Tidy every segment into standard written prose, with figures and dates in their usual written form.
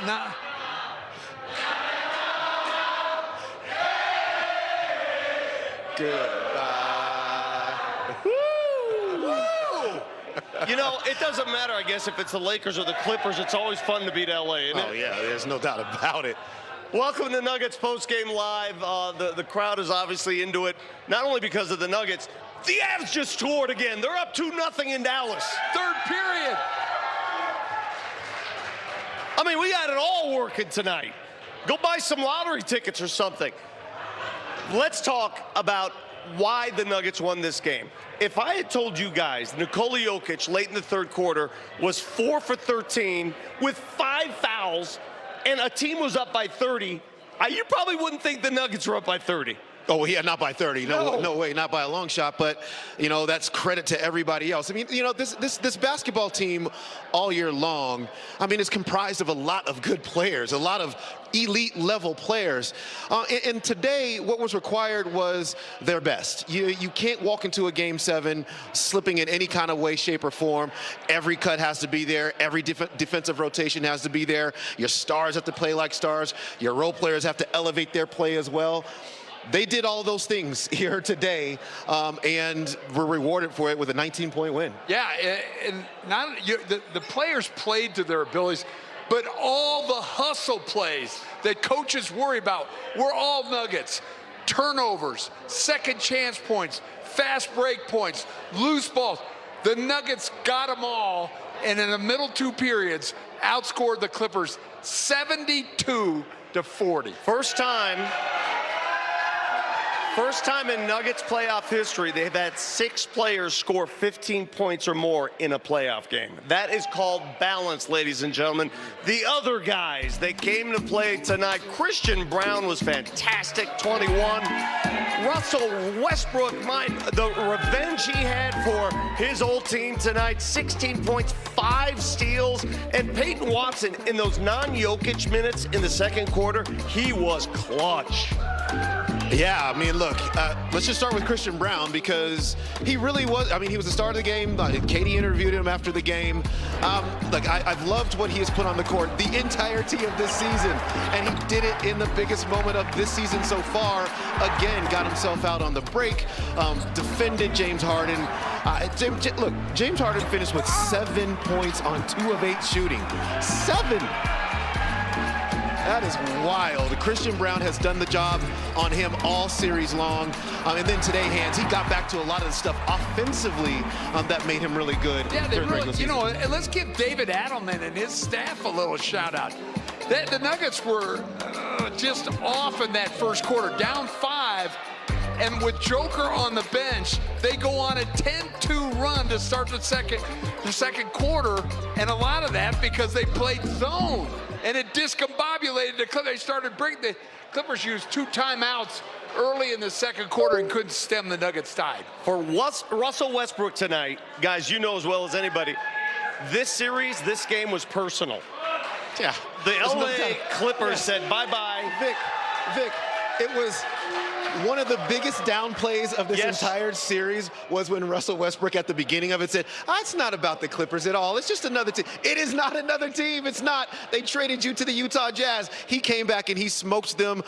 Nah. Goodbye. Woo! You know, it doesn't matter, I guess, if it's the Lakers or the Clippers. It's always fun to beat LA, isn't it? Oh, yeah, there's no doubt about it. Welcome to Nuggets Postgame Live. The crowd is obviously into it, not only because of the Nuggets. The Avs just scored again. They're up 2-0 in Dallas. Third period. I mean, we got it all working tonight. Go buy some lottery tickets or something. Let's talk about why the Nuggets won this game. If I had told you guys Nikola Jokić late in the third quarter was 4 for 13 with 5 fouls and a team was up by 30, you probably wouldn't think the Nuggets were up by 30. Oh, yeah, not by 30. No way, not by a long shot. But, you know, that's credit to everybody else. I mean, you know, this basketball team all year long, I mean, is comprised of a lot of good players, a lot of elite level players. And today, what was required was their best. You can't walk into a Game 7 slipping in any kind of way, shape, or form. Every cut has to be there. Every defensive rotation has to be there. Your stars have to play like stars. Your role players have to elevate their play as well. They did all those things here today, and were rewarded for it with a 19-point win. Yeah, and the players played to their abilities, but all the hustle plays that coaches worry about were all Nuggets. Turnovers, second chance points, fast break points, loose balls. The Nuggets got them all, and in the middle 2 periods, outscored the Clippers 72-40. First time in Nuggets playoff history, they've had 6 players score 15 points or more in a playoff game. That is called balance, ladies and gentlemen. The other guys that came to play tonight, Christian Braun was fantastic, 21. Russell Westbrook, the revenge he had for his old team tonight, 16 points, 5 steals. And Peyton Watson, in those non-Jokić minutes in the second quarter, he was clutch. Yeah, I mean, look, let's just start with Christian Braun because he really was, I mean, he was the star of the game. Katie interviewed him after the game. Look, I've loved what he has put on the court the entirety of this season, and he did it in the biggest moment of this season so far. Again, got himself out on the break, defended James Harden. Look, James Harden finished with 7 points on 2 of 8 shooting. 7! That is wild. Christian Braun has done the job on him all series long. And then today, Hans, he got back to a lot of the stuff offensively that made him really good. Yeah, they really, you know, and let's give David Adelman and his staff a little shout out. The Nuggets were just off in that first quarter, down 5. And with Joker on the bench, they go on a 10-2 run to start the second quarter. And a lot of that because they played zone. And it discombobulated the Clippers. They started breaking. The Clippers used 2 timeouts early in the second quarter and couldn't stem the Nuggets' tide. For Russell Westbrook tonight, guys, you know as well as anybody, this series, this game was personal. Yeah. The LA Clippers said bye-bye. Vic, it was one of the biggest down plays of this entire series was when Russell Westbrook at the beginning of it said, it's not about the Clippers at all. It's just another team. It is not another team. It's not. They traded you to the Utah Jazz. He came back and he smoked them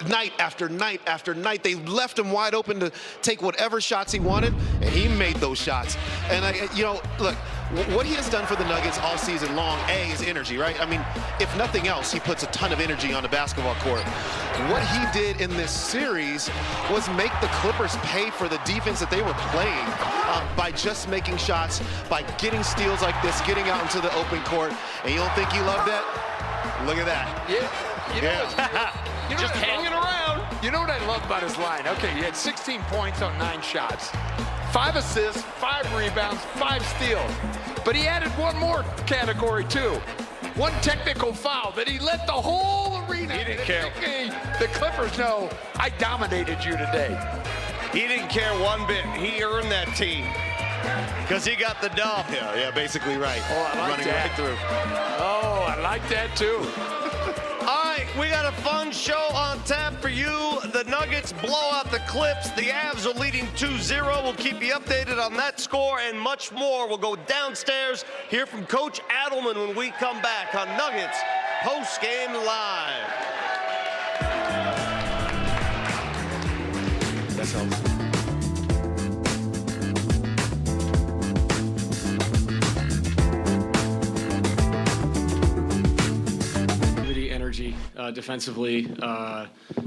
night after night after night. They left him wide open to take whatever shots he wanted, and he made those shots. And, you know, look, what he has done for the Nuggets all season long, is energy, right? I mean, if nothing else, he puts a ton of energy on the basketball court. What he did in this series was make the Clippers pay for the defense that they were playing by just making shots, by getting steals like this, getting out into the open court. And you don't think he loved that? Look at that. Yeah. You know just hanging around. You know what I love about his line? Okay, he had 16 points on 9 shots. 5 assists, 5 rebounds, 5 steals. But he added one more category, too. 1 technical foul that he let the whole arena. He didn't care. The Clippers know, I dominated you today. He didn't care one bit. He earned that team because he got the dub. Yeah, basically right. Oh, I like running that. right through. Oh, I like that, too. All right, we got a fun show on tap for you. The Nuggets blow out the Clips. The Avs are leading 2-0. We'll keep you updated on that score and much more. We'll go downstairs, hear from Coach Adelman when we come back on Nuggets Post-Game Live. That's helps. Energy defensively.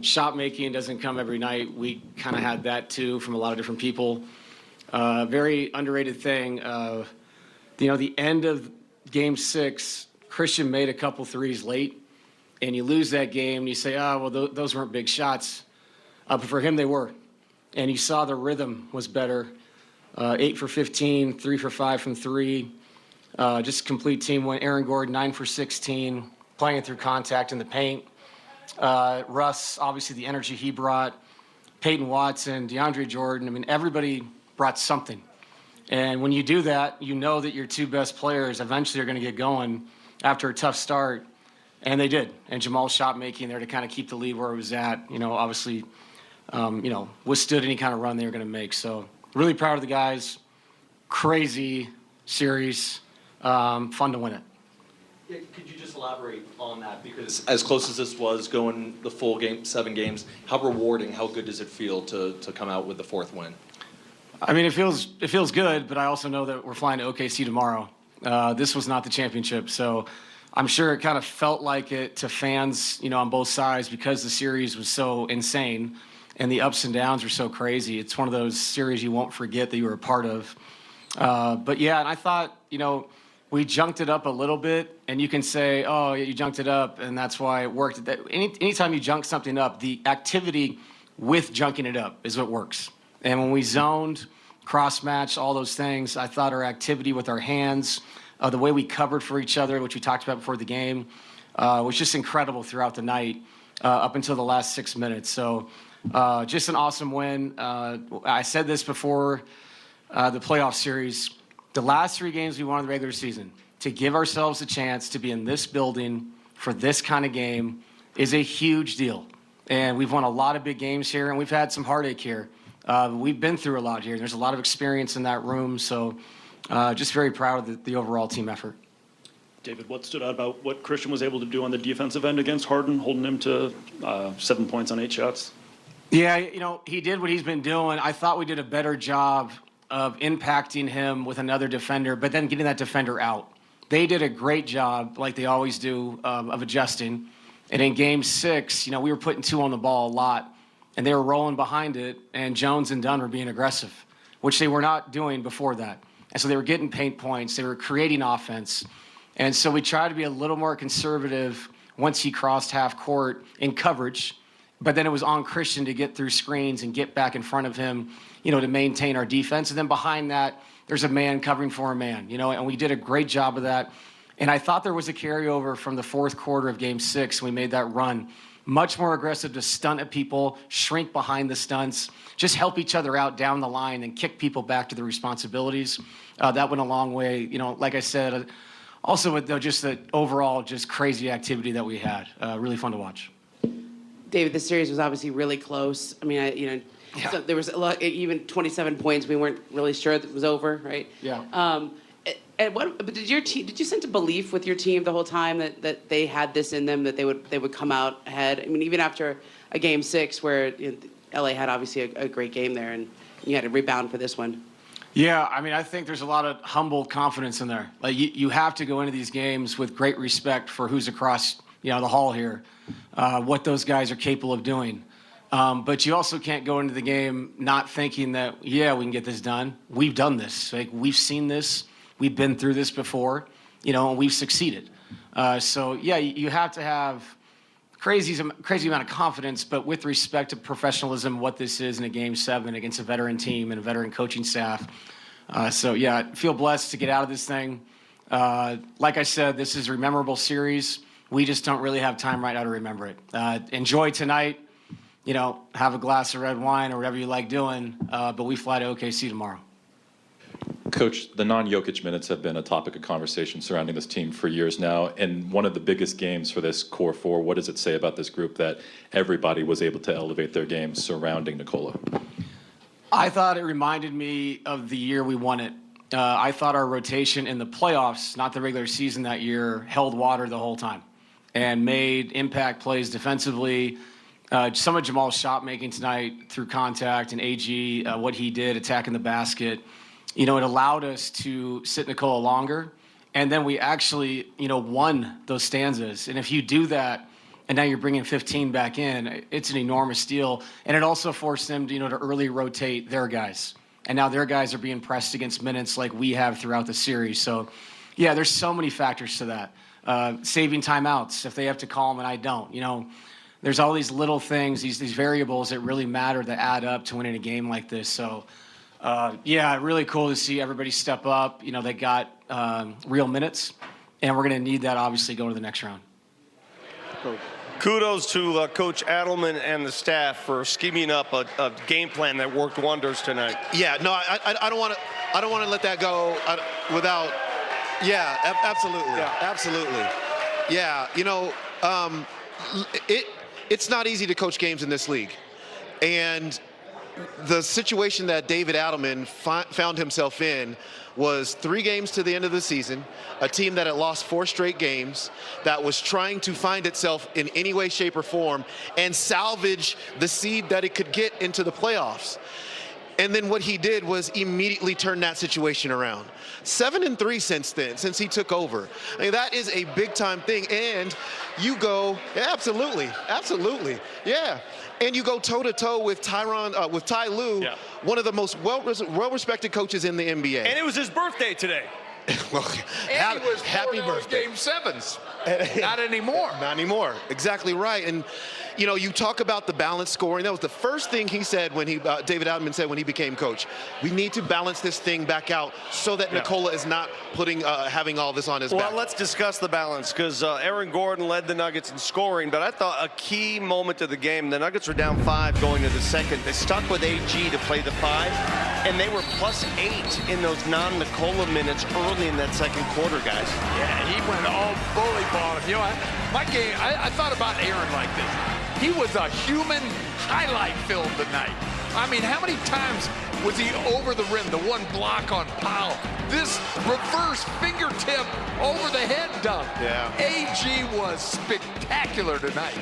Shot making doesn't come every night. We kind of had that too from a lot of different people. Very underrated thing. The end of Game 6, Christian made a couple threes late, and you lose that game. And you say, those weren't big shots. But for him, they were. And you saw the rhythm was better. 8 for 15, 3 for 5 from 3. Just complete team win. Aaron Gordon, 9 for 16. Playing through contact in the paint. Russ, obviously the energy he brought. Peyton Watson, DeAndre Jordan. I mean, everybody brought something. And when you do that, you know that your two best players eventually are going to get going after a tough start. And they did. And Jamal's shot making there to kind of keep the lead where it was at, obviously, withstood any kind of run they were going to make. So really proud of the guys. Crazy series. Fun to win it. Yeah, could you just elaborate on that? Because as close as this was, going the full game, 7 games, how rewarding, how good does it feel to come out with the 4th win? I mean, it feels good, but I also know that we're flying to OKC tomorrow. This was not the championship, so I'm sure it kind of felt like it to fans, on both sides because the series was so insane and the ups and downs were so crazy. It's one of those series you won't forget that you were a part of. But yeah, and I thought, we junked it up a little bit, and you can say, oh, you junked it up, and that's why it worked. Anytime you junk something up, the activity with junking it up is what works. And when we zoned, cross-matched, all those things, I thought our activity with our hands, the way we covered for each other, which we talked about before the game, was just incredible throughout the night up until the last 6 minutes. So just an awesome win. I said this before the playoff series. The last 3 games we won in the regular season, to give ourselves a chance to be in this building for this kind of game is a huge deal. And we've won a lot of big games here, and we've had some heartache here. We've been through a lot here. There's a lot of experience in that room, so just very proud of the overall team effort. David, what stood out about what Christian was able to do on the defensive end against Harden, holding him to 7 points on 8 shots? Yeah, he did what he's been doing. I thought we did a better job of impacting him with another defender, but then getting that defender out. They did a great job, like they always do, of adjusting. And in Game 6, we were putting 2 on the ball a lot, and they were rolling behind it, and Jones and Dunn were being aggressive, which they were not doing before that. And so they were getting paint points. They were creating offense. And so we tried to be a little more conservative once he crossed half court in coverage, but then it was on Christian to get through screens and get back in front of him, to maintain our defense. And then behind that, there's a man covering for a man, and we did a great job of that. And I thought there was a carryover from the 4th quarter of Game 6. We made that run. Much more aggressive to stunt at people, shrink behind the stunts, just help each other out down the line and kick people back to their responsibilities. That went a long way, like I said, also with just the overall just crazy activity that we had. Really fun to watch. David, the series was obviously really close. I mean, so there was a lot, even 27 points. We weren't really sure that it was over, right? Yeah. But did you sense a belief with your team the whole time that they had this in them, that they would come out ahead? I mean, even after a Game 6 where LA had obviously a great game there, and you had to rebound for this one. Yeah, I mean, I think there's a lot of humble confidence in there. Like you have to go into these games with great respect for who's across the hall here, what those guys are capable of doing. But you also can't go into the game not thinking that, we can get this done. We've done this. Like, we've seen this. We've been through this before, and we've succeeded. So, you have to have crazy amount of confidence, but with respect to professionalism, what this is in a Game 7 against a veteran team and a veteran coaching staff. I feel blessed to get out of this thing. Like I said, this is a memorable series. We just don't really have time right now to remember it. Enjoy tonight. Have a glass of red wine or whatever you like doing, but we fly to OKC tomorrow. Coach, the non-Jokić minutes have been a topic of conversation surrounding this team for years now, and one of the biggest games for this core 4, what does it say about this group that everybody was able to elevate their game surrounding Nikola? I thought it reminded me of the year we won it. I thought our rotation in the playoffs, not the regular season that year, held water the whole time. and made impact plays defensively. Some of Jamal's shot making tonight through contact and AG, what he did attacking the basket, it allowed us to sit Nikola longer. And then we actually, won those stanzas. And if you do that, and now you're bringing 15 back in, it's an enormous deal. And it also forced them to, to early rotate their guys. And now their guys are being pressed against minutes like we have throughout the series. So, yeah, there's so many factors to that. Saving timeouts if they have to call them and I don't. There's all these little things, these variables that really matter that add up to winning a game like this. So, really cool to see everybody step up. They got real minutes, and we're going to need that, obviously, going to the next round. Kudos to Coach Adelman and the staff for scheming up a game plan that worked wonders tonight. Yeah, no, I don't want to let that go without. Yeah, absolutely, absolutely. Yeah, it's not easy to coach games in this league, and the situation that David Adelman found himself in was 3 games to the end of the season, a team that had lost 4 straight games, that was trying to find itself in any way, shape, or form and salvage the seed that it could get into the playoffs. And then what he did was immediately turn that situation around. 7-3 since then, since he took over. I mean, that is a big-time thing. And you go, absolutely, yeah. And you go toe-to-toe with Ty Lue, one of the most well-respected coaches in the NBA. And it was his birthday today. Well, and he was happy birthday. Game 7s. Not anymore. Not anymore. Exactly right. And you talk about the balanced scoring. That was the first thing he said when David Adelman said when he became coach. We need to balance this thing back out so that Nikola is not having all this on his back. Well, let's discuss the balance because Aaron Gordon led the Nuggets in scoring, but I thought a key moment of the game, the Nuggets were down 5 going to the second. They stuck with AG to play the 5, and they were +8 in those non-Nikola minutes early in that second quarter, guys. Yeah, he went all bully ball. My game, I thought about Aaron like this. He was a human highlight film tonight. I mean, how many times was he over the rim? The one block on Powell. This reverse fingertip over the head dunk. Yeah. AG was spectacular tonight.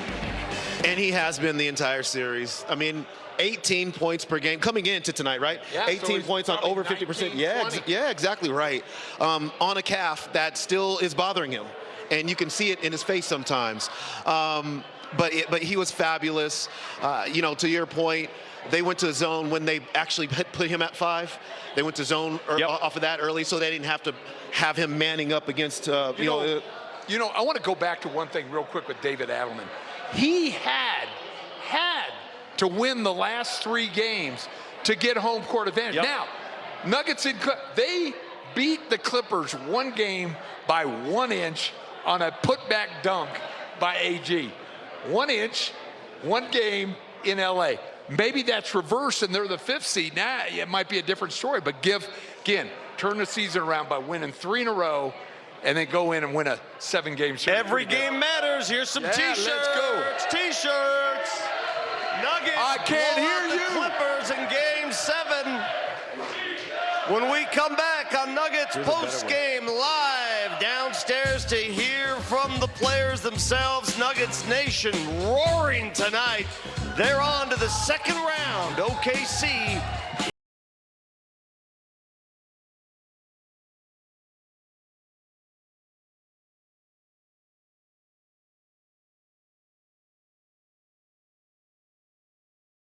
And he has been the entire series. I mean, 18 points per game coming into tonight, right? Yeah, 18 so points on over 50%. Yeah, exactly right. On a calf that still is bothering him. And you can see it in his face sometimes. But he was fabulous. To your point, they went to zone when they actually put him at 5. They went to zone off of that early, so they didn't have to have him manning up against. I want to go back to one thing real quick with David Adelman. He had to win the last 3 games to get home court advantage. Now, Nuggets they beat the Clippers 1 game by 1 inch on a putback dunk by AG. 1 inch, 1 game in LA. Maybe that's reversed and they're the 5th seed. Now it might be a different story, but turn the season around by winning 3 in a row and then go in and win a 7-game series. Every game matters. Here's some T-shirts. Let's go. T-shirts. Nuggets. I can't hear you. Clippers in Game 7. When we come back on Nuggets post-game live downstairs to hear from the players themselves, Nuggets Nation roaring tonight. They're on to the second round. OKC